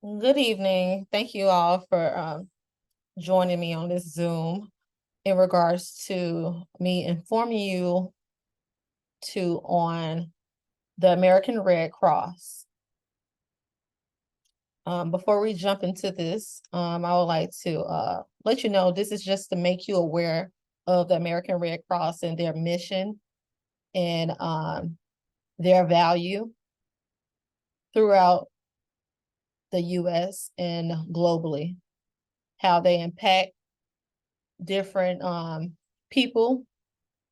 Good evening. Thank you all for joining me on this Zoom in regards to me informing you on the American Red Cross. Before we jump into this, I would like to let you know this is just to make you aware of the American Red Cross and their mission and their value throughout the U.S. and globally, how they impact different people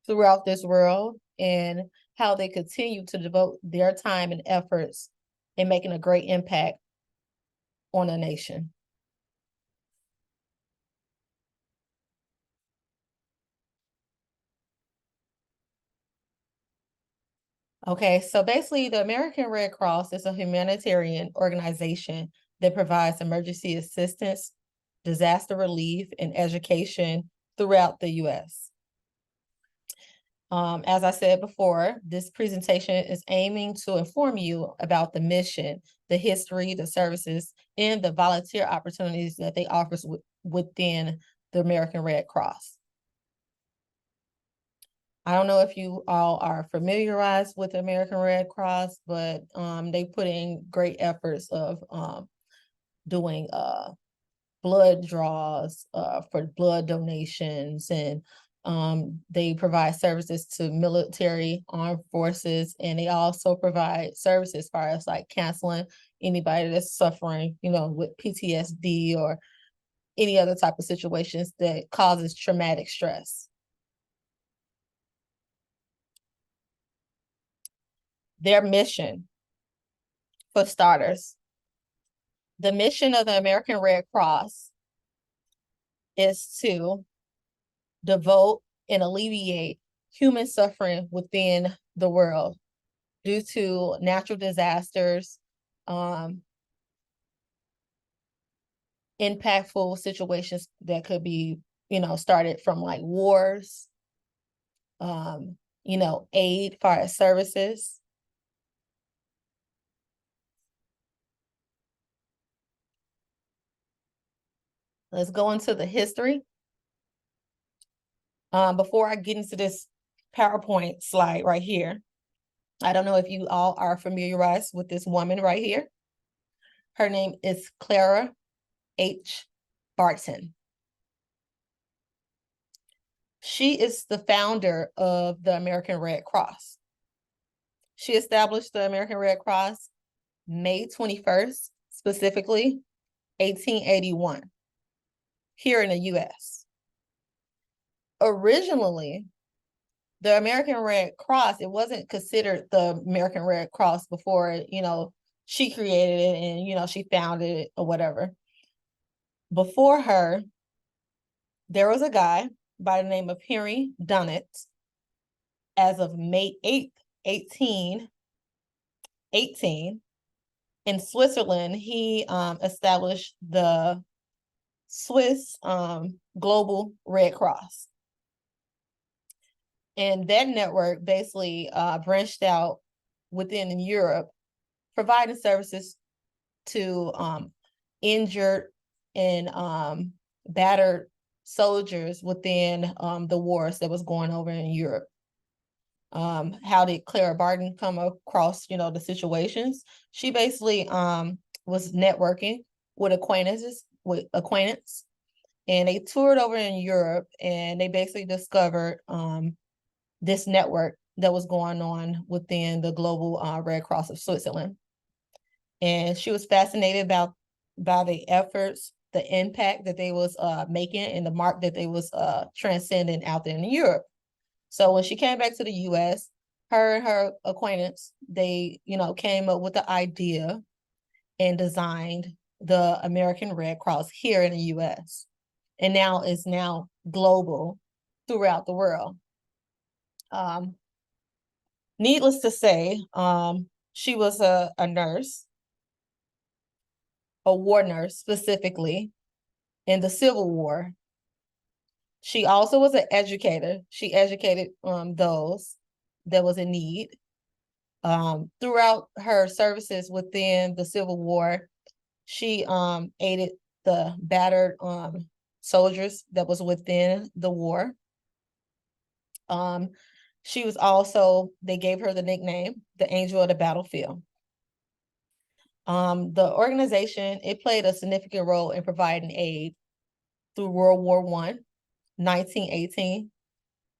throughout this world and how they continue to devote their time and efforts in making a great impact on a nation. Okay, so basically, the American Red Cross is a humanitarian organization that provides emergency assistance, disaster relief, and education throughout the U.S. As I said before, this presentation is aiming to inform you about the mission, the history, the services, and the volunteer opportunities that they offer within the American Red Cross. I don't know if you all are familiarized with the American Red Cross, but they put in great efforts of doing blood draws for blood donations, and they provide services to military armed forces, and they also provide services as far as like counseling anybody that's suffering, with PTSD or any other type of situations that causes traumatic stress. Their mission, for starters, the mission of the American Red Cross is to devote and alleviate human suffering within the world due to natural disasters, impactful situations that could be, started from like wars, aid for our services. Let's go into the history. Before I get into this PowerPoint slide right here, I don't know if you all are familiarized with this woman right here. Her name is Clara H. Barton. She is the founder of the American Red Cross. She established the American Red Cross May 21st, specifically 1881, here in the US. Originally, the American Red Cross, it wasn't considered the American Red Cross before, she created it and, she founded it or whatever. Before her, there was a guy by the name of Henry Dunnet. As of May 8th, 1818, in Switzerland, he established the Swiss Global Red Cross. And that network basically branched out within Europe, providing services to injured and battered soldiers within the wars that was going over in Europe. How did Clara Barton come across, the situations? She basically was networking with acquaintance, and they toured over in Europe, and they basically discovered this network that was going on within the Global Red Cross of Switzerland. And she was fascinated by the efforts, the impact that they was making, and the mark that they was transcending out there in Europe. So when she came back to the US, her and her acquaintance, they, came up with the idea and designed the American Red Cross here in the US. And now it's now global throughout the world. Needless to say, she was a nurse, a war nurse specifically, in the Civil War. She also was an educator. She educated those that was in need. Throughout her services within the Civil War, She aided the battered soldiers that was within the war. She was also, they gave her the nickname, the Angel of the Battlefield. The organization, it played a significant role in providing aid through World War I, 1918.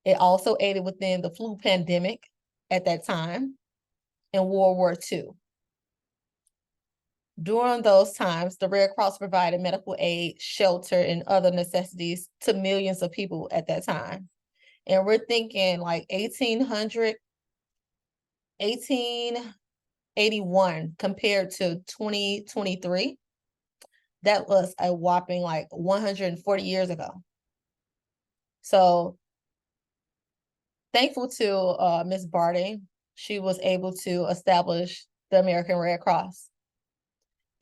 It also aided within the flu pandemic at that time in World War II. During those times, the Red Cross provided medical aid, shelter, and other necessities to millions of people at that time. And we're thinking like 1881 compared to 2023. That was a whopping like 140 years ago. So thankful to Ms. Barding, she was able to establish the American Red Cross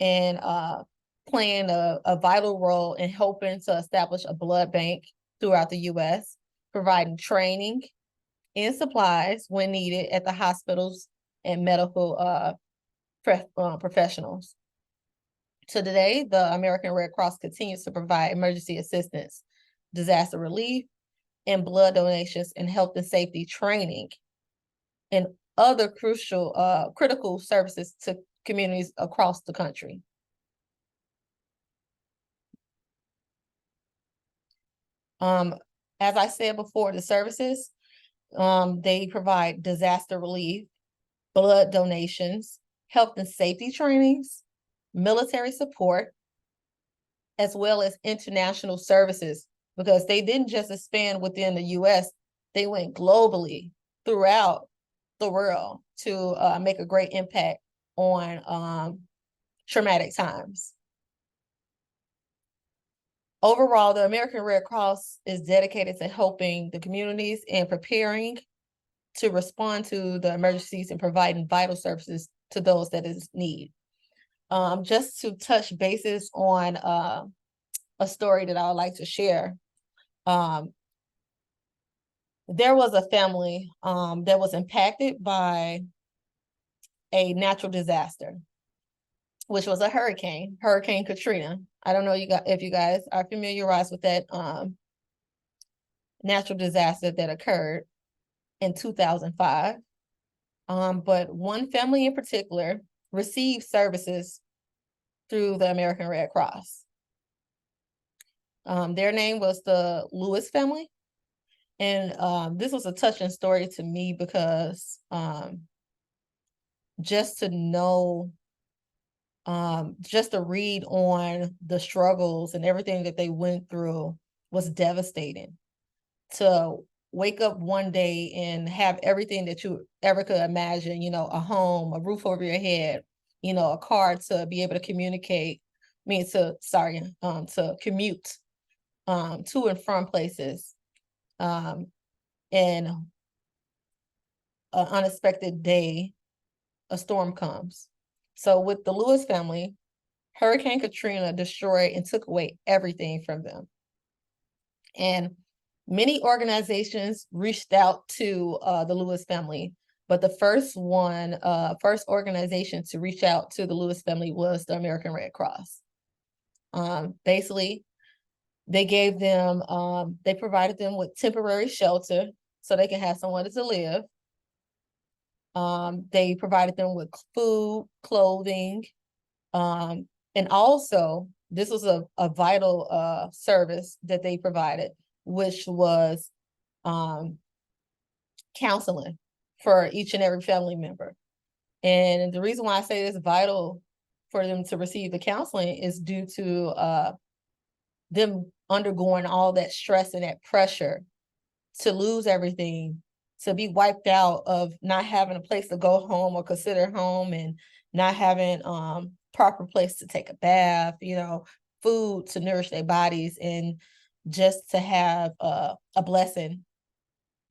and playing a vital role in helping to establish a blood bank throughout the U.S., providing training and supplies when needed at the hospitals and medical professionals. So today, the American Red Cross continues to provide emergency assistance, disaster relief, and blood donations and health and safety training and other critical services to communities across the country. As I said before, the services, they provide disaster relief, blood donations, health and safety trainings, military support, as well as international services, because they didn't just expand within the US, they went globally throughout the world to make a great impact on traumatic times. Overall, the American Red Cross is dedicated to helping the communities and preparing to respond to the emergencies and providing vital services to those that is need. Just to touch bases on a story that I would like to share. There was a family that was impacted by a natural disaster, which was a hurricane, Hurricane Katrina. I don't know if you guys are familiarized with that natural disaster that occurred in 2005. But one family in particular received services through the American Red Cross. Their name was the Lewis family. And this was a touching story to me because just to know, just to read on the struggles and everything that they went through was devastating. To wake up one day and have everything that you ever could imagine, a home, a roof over your head, a car to be able to communicate, to commute to and from places. And an unexpected day, a storm comes. So with the Lewis family, Hurricane Katrina destroyed and took away everything from them. And many organizations reached out to the Lewis family, but the first organization to reach out to the Lewis family was the American Red Cross. Basically, they gave them, they provided them with temporary shelter so they can have somewhere to live. They provided them with food, clothing, and also this was a vital service that they provided, which was counseling for each and every family member. And the reason why I say it's vital for them to receive the counseling is due to them undergoing all that stress and that pressure to lose everything, to be wiped out of not having a place to go home or consider home, and not having proper place to take a bath, food to nourish their bodies, and just to have a blessing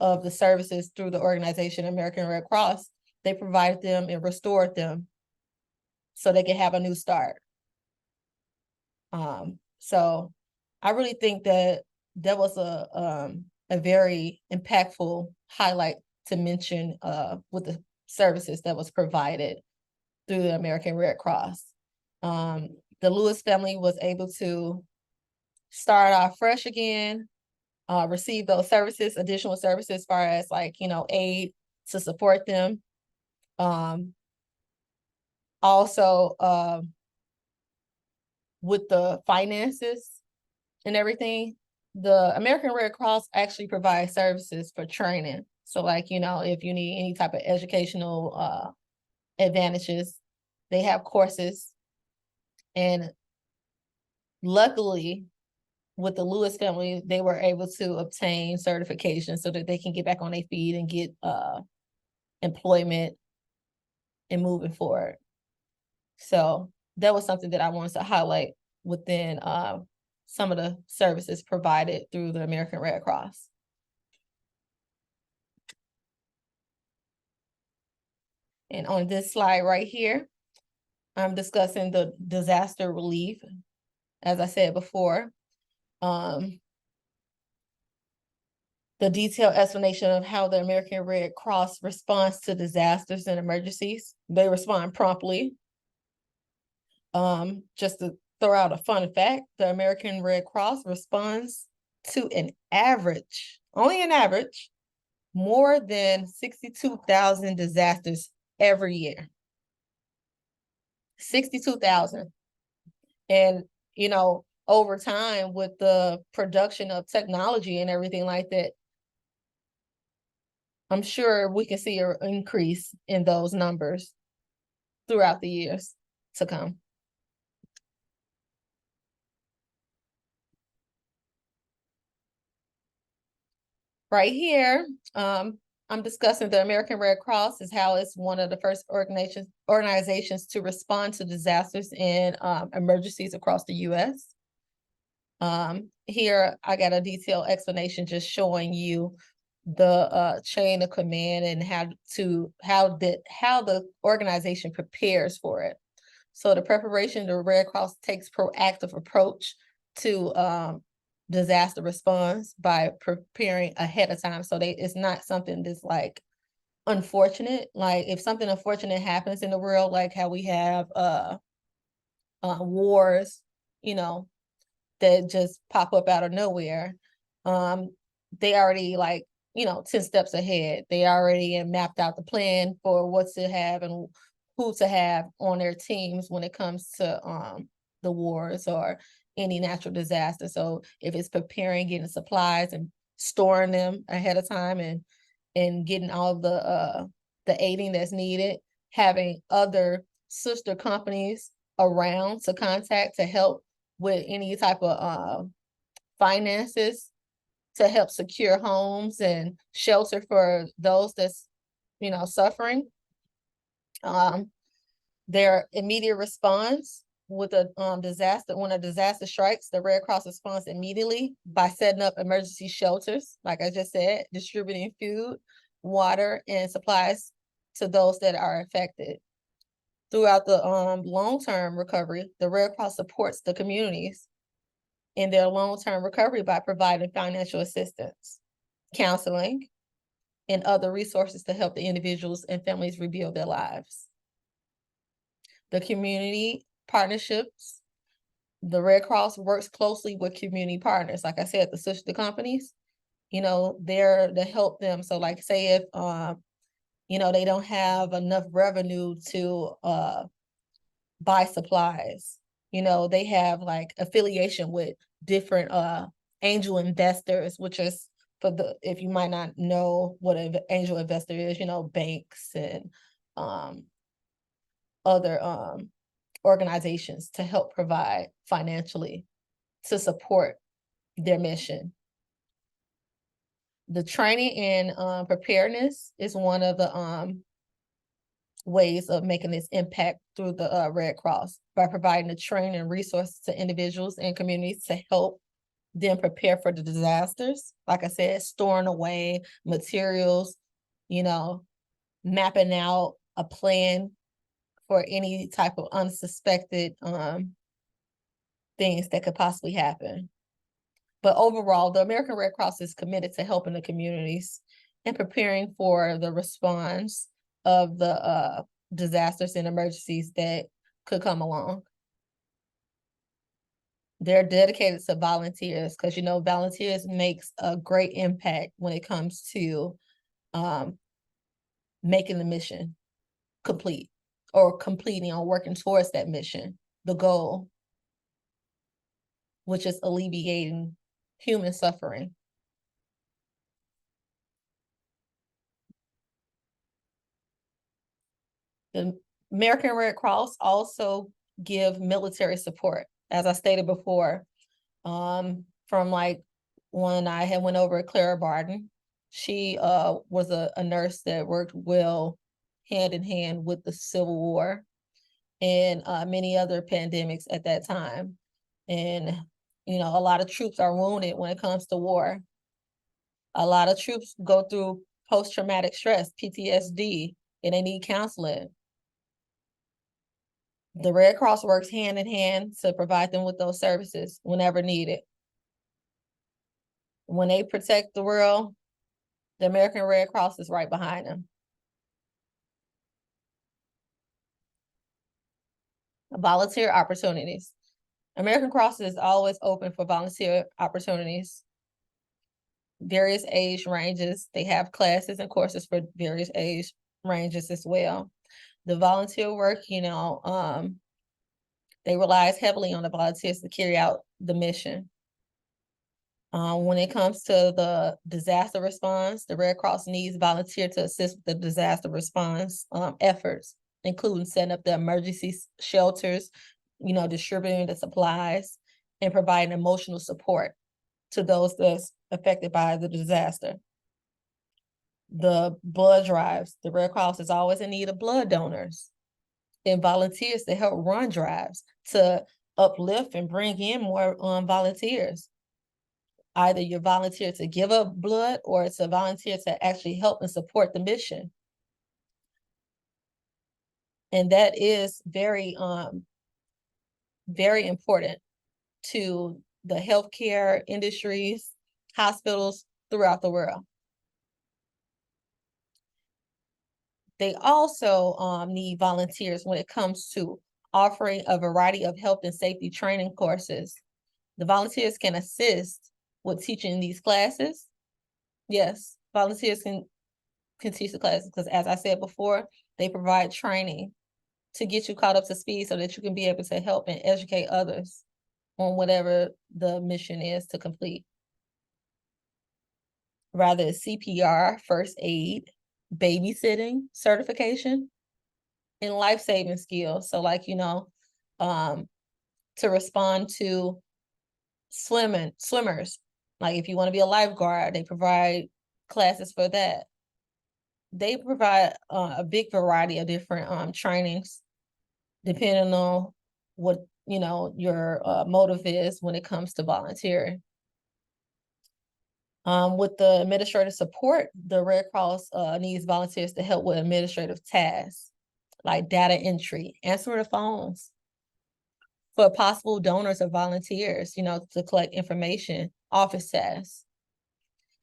of the services through the organization American Red Cross. They provided them and restored them so they could have a new start. So I really think that was a very impactful highlight to mention with the services that was provided through the American Red Cross. The the Lewis family was able to start off fresh again, receive those services, additional services as far as like, aid to support them. Also, with the finances and everything, the American Red Cross actually provides services for training. So like, if you need any type of educational advantages, they have courses. And luckily, with the Lewis family, they were able to obtain certification so that they can get back on their feet and get employment and moving forward. So that was something that I wanted to highlight within some of the services provided through the American Red Cross. And on this slide right here, I'm discussing the disaster relief. As I said before, the detailed explanation of how the American Red Cross responds to disasters and emergencies. They respond promptly. Just to throw out a fun fact, the American Red Cross responds to only an average, more than 62,000 disasters every year. 62,000. And, over time with the production of technology and everything like that, I'm sure we can see an increase in those numbers throughout the years to come. Right here, I'm discussing the American Red Cross is how it's one of the first organizations to respond to disasters and emergencies across the U.S. Here, I got a detailed explanation just showing you the chain of command and how the organization prepares for it. So the preparation, the Red Cross takes proactive approach to disaster response by preparing ahead of time. So it's not something that's like unfortunate. Like if something unfortunate happens in the world, like how we have wars, that just pop up out of nowhere. They already 10 steps ahead. They already mapped out the plan for what to have and who to have on their teams when it comes to the wars or any natural disaster. So if it's preparing, getting supplies and storing them ahead of time and getting all the aiding that's needed, having other sister companies around to contact to help with any type of finances to help secure homes and shelter for those that's suffering. Their immediate response with a disaster, when a disaster strikes, the Red Cross responds immediately by setting up emergency shelters, like I just said, distributing food, water, and supplies to those that are affected. Throughout the long-term recovery, the Red Cross supports the communities in their long-term recovery by providing financial assistance, counseling, and other resources to help the individuals and families rebuild their lives. The community partnerships, the Red Cross works closely with community partners. Like I said, the sister companies, they're to help them. So like say if, they don't have enough revenue to buy supplies, they have like affiliation with different angel investors, which is if you might not know what an angel investor is, banks and other organizations to help provide financially to support their mission. The training and preparedness is one of the ways of making this impact through the Red Cross by providing the training and resources to individuals and communities to help them prepare for the disasters. Like I said, storing away materials, mapping out a plan for any type of unsuspected things that could possibly happen. But overall, the American Red Cross is committed to helping the communities and preparing for the response of the disasters and emergencies that could come along. They're dedicated to volunteers because, volunteers makes a great impact when it comes to um, making the mission complete or completing or working towards that mission, the goal, which is alleviating human suffering. The American Red Cross also give military support, as I stated before. From like when I had went over Clara Barton, she was a nurse that worked well hand in hand with the Civil War and many other pandemics at that time. And a lot of troops are wounded when it comes to war. A lot of troops go through post-traumatic stress, PTSD, and they need counseling. The Red Cross works hand in hand to provide them with those services whenever needed. When they protect the world, the American Red Cross is right behind them. Volunteer opportunities. American Cross is always open for volunteer opportunities. Various age ranges. They have classes and courses for various age ranges as well. The volunteer work, they relies heavily on the volunteers to carry out the mission. When it comes to the disaster response, the Red Cross needs volunteers to assist with the disaster response efforts, including setting up the emergency shelters, distributing the supplies, and providing emotional support to those that's affected by the disaster. The blood drives, the Red Cross is always in need of blood donors and volunteers to help run drives to uplift and bring in more volunteers. Either you're volunteer to give up blood or it's a volunteer to actually help and support the mission. And that is very, very important to the healthcare industries, hospitals throughout the world. They also need volunteers when it comes to offering a variety of health and safety training courses. The volunteers can assist with teaching these classes. Yes, volunteers can teach the classes because, as I said before, they provide training to get you caught up to speed so that you can be able to help and educate others on whatever the mission is to complete. Rather CPR, first aid, babysitting certification, and life-saving skills. So to respond to swimmers. Like if you want to be a lifeguard, they provide classes for that. They provide a big variety of different trainings depending on what your motive is when it comes to volunteering. With the administrative support, the Red Cross needs volunteers to help with administrative tasks like data entry, answer the phones for possible donors or volunteers, to collect information, office tasks.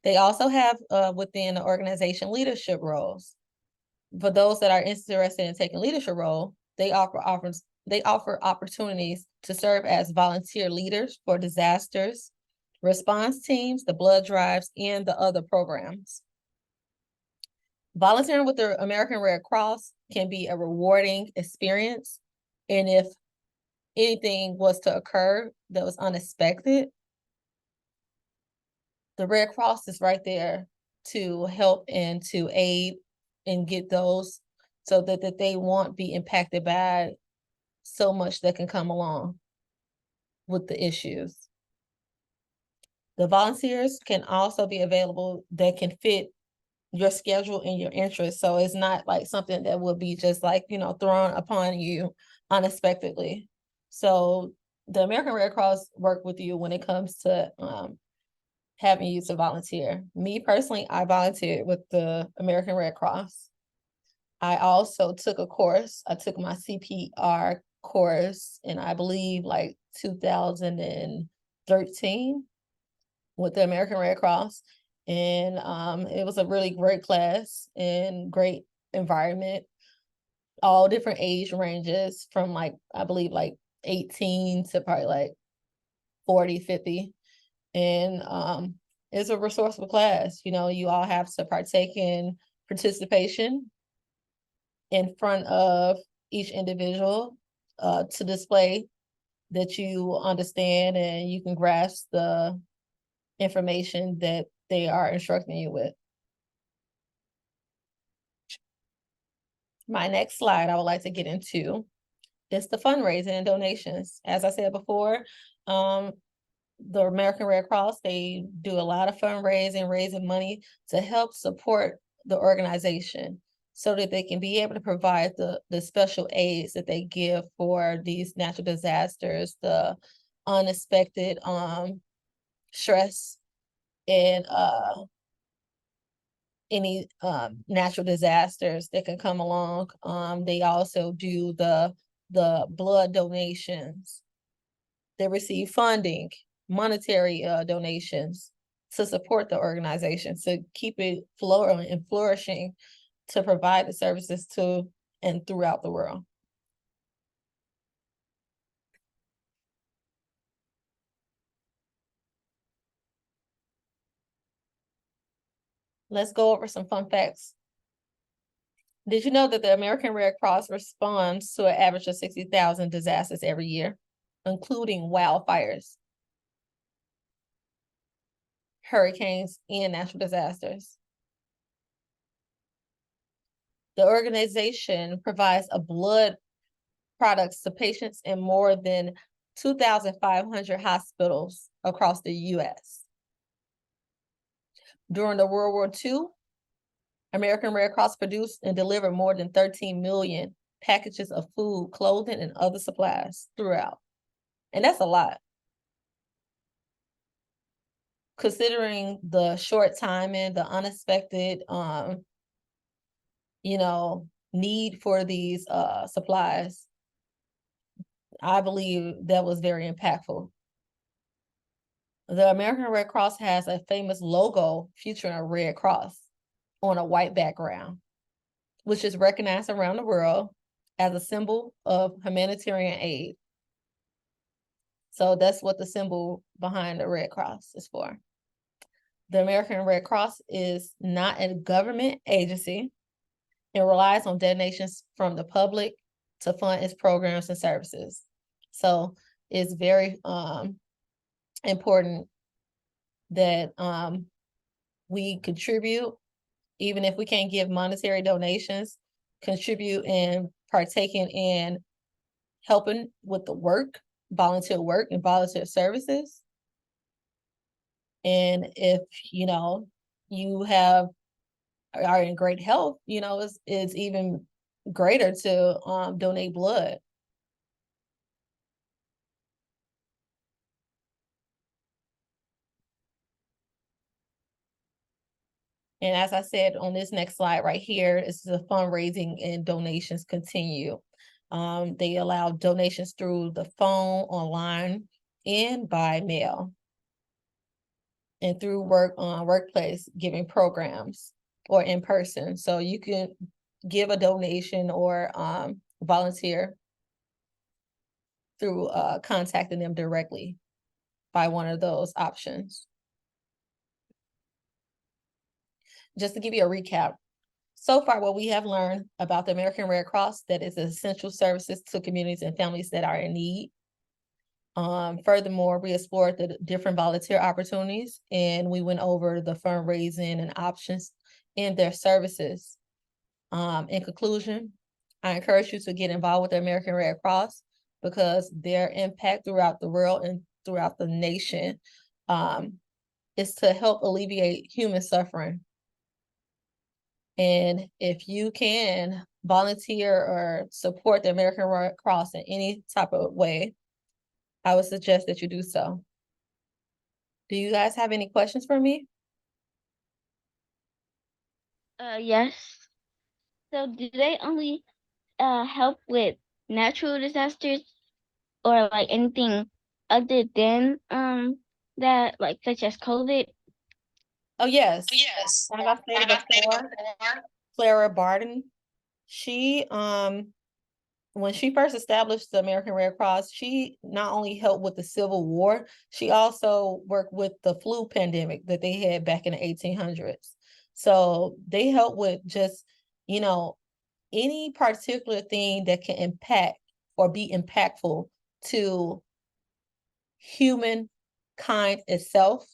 They also have within the organization leadership roles. For those that are interested in taking leadership role, they offer opportunities to serve as volunteer leaders for disasters, response teams, the blood drives, and the other programs. Volunteering with the American Red Cross can be a rewarding experience. And if anything was to occur that was unexpected, the Red Cross is right there to help and to aid and get those so that they won't be impacted by so much that can come along with the issues. The volunteers can also be available that can fit your schedule and your interests. So it's not like something that will be just like, thrown upon you unexpectedly. So the American Red Cross work with you when it comes to having you to volunteer. Me personally, I volunteered with the American Red Cross. I also took a course. I took my CPR course in, I believe, like 2013 with the American Red Cross. And it was a really great class and great environment. All different age ranges from I believe 18 to probably 40, 50. And it's a resourceful class. You know, you all have to partake in participation in front of each individual to display that you understand and you can grasp the information that they are instructing you with. My next slide I would like to get into is the fundraising and donations. As I said before, the American Red Cross, they do a lot of fundraising, raising money to help support the organization so that they can be able to provide the special aids that they give for these natural disasters, the unexpected stress and any natural disasters that can come along. They also do the blood donations. They receive funding, monetary donations to support the organization, to keep it flowing and flourishing, to provide the services to and throughout the world. Let's go over some fun facts. Did you know that the American Red Cross responds to an average of 60,000 disasters every year, including wildfires, hurricanes, and natural disasters? The organization provides a blood products to patients in more than 2,500 hospitals across the U.S. During the World War II, American Red Cross produced and delivered more than 13 million packages of food, clothing, and other supplies throughout. And that's a lot. Considering the short time and the unexpected, need for these supplies, I believe that was very impactful. The American Red Cross has a famous logo featuring a red cross on a white background, which is recognized around the world as a symbol of humanitarian aid. So that's what the symbol behind the Red Cross is for. The American Red Cross is not a government agency. It relies on donations from the public to fund its programs and services. So it's very important that we contribute, even if we can't give monetary donations, contribute in partaking in helping with the work, volunteer work and volunteer services. And if, you are in great health, it's even greater to donate blood. And as I said on this next slide right here, this is the fundraising and donations continue. They allow donations through the phone, online, and by mail, and through workplace giving programs or in person. So you can give a donation or volunteer through contacting them directly by one of those options. Just to give you a recap, so far what we have learned about the American Red Cross, that is essential services to communities and families that are in need. Furthermore, we explored the different volunteer opportunities, and we went over the fundraising and options in their services. In conclusion, I encourage you to get involved with the American Red Cross because their impact throughout the world and throughout the nation is to help alleviate human suffering. And if you can volunteer or support the American Red Cross in any type of way, I would suggest that you do so. Do you guys have any questions for me? Yes. So do they only help with natural disasters or like anything other than that, like such as COVID? Oh, yes. Yes. Like I Like stated I stated before, before. Clara Barden, she when she first established the American Red Cross, she not only helped with the Civil War, she also worked with the flu pandemic that they had back in the 1800s. So they help with just, you know, any particular thing that can impact or be impactful to humankind itself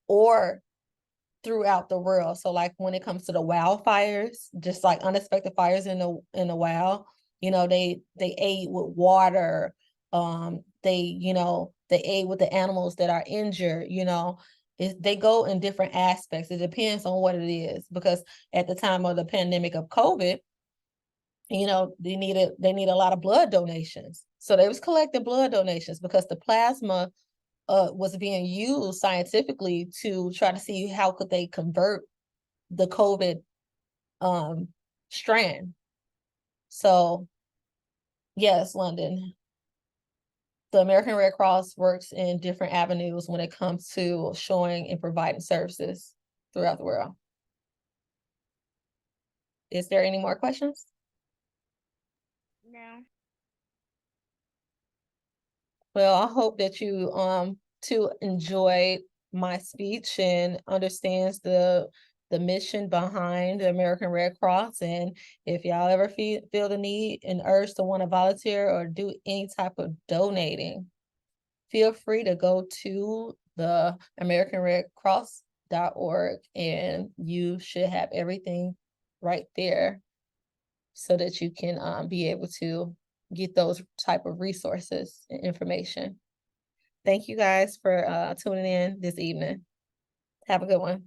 or throughout the world. So like when it comes to the wildfires, just like unexpected fires in the wild, you know, they aid with water. They aid with the animals that are injured, you know. They go in different aspects. It depends on what it is. Because at the time of the pandemic of COVID, you know, they need a lot of blood donations. So they was collecting blood donations because the plasma was being used scientifically to try to see how could they convert the COVID um, strand. So yes, London, the American Red Cross works in different avenues when it comes to showing and providing services throughout the world. Is there any more questions? No. Well, I hope that you to enjoy my speech and understands the mission behind the American Red Cross. And if y'all ever feel the need and urge to want to volunteer or do any type of donating, feel free to go to the AmericanRedCross.org and you should have everything right there so that you can be able to get those type of resources and information. Thank you guys for tuning in this evening. Have a good one.